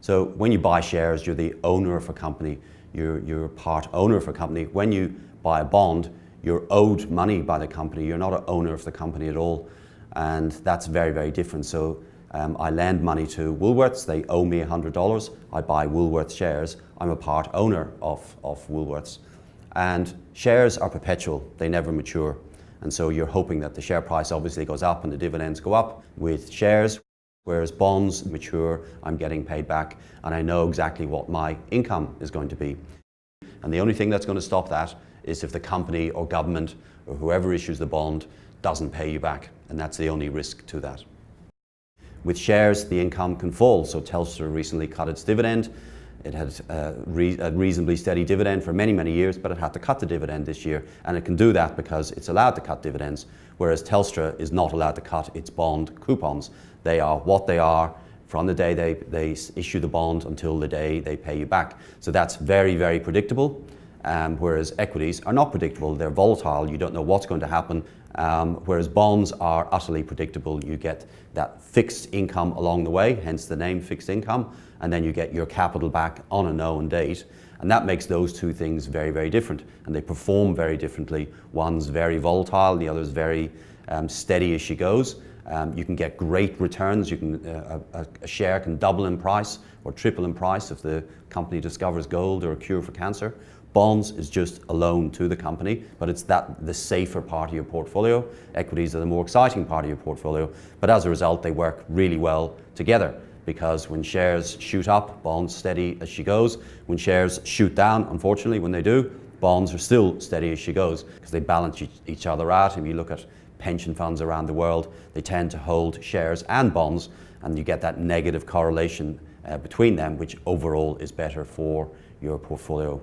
So when you buy shares, you're the owner of a company. You're a part owner of a company. When you buy a bond, you're owed money by the company. You're not an owner of the company at all. And that's very, very different. So I lend money to Woolworths. They owe me $100. I buy Woolworths shares. I'm a part owner of Woolworths. And shares are perpetual. They never mature. And so you're hoping that the share price obviously goes up and the dividends go up with shares. Whereas bonds mature, I'm getting paid back, and I know exactly what my income is going to be. And the only thing that's going to stop that is if the company or government or whoever issues the bond doesn't pay you back, and that's the only risk to that. With shares, the income can fall. So Telstra recently cut its dividend. It had a reasonably steady dividend for many, many years, but it had to cut the dividend this year. And it can do that because it's allowed to cut dividends, whereas Telstra is not allowed to cut its bond coupons. They are what they are from the day they issue the bond until the day they pay you back. So that's very, very predictable, whereas equities are not predictable. They're volatile. You don't know what's going to happen. Whereas bonds are utterly predictable. You get that fixed income along the way, hence the name fixed income, and then you get your capital back on a known date. And that makes those two things very, very different. And they perform very differently. One's very volatile, the other's very steady as she goes. You can get great returns. You can a share can double in price or triple in price if the company discovers gold or a cure for cancer. Bonds is just a loan to the company, but it's the safer part of your portfolio. Equities are the more exciting part of your portfolio, but as a result, they work really well together, because when shares shoot up, bonds steady as she goes. When shares shoot down, unfortunately, when they do, bonds are still steady as she goes, because they balance each other out. If you look at pension funds around the world, they tend to hold shares and bonds, and you get that negative correlation between them, which overall is better for your portfolio.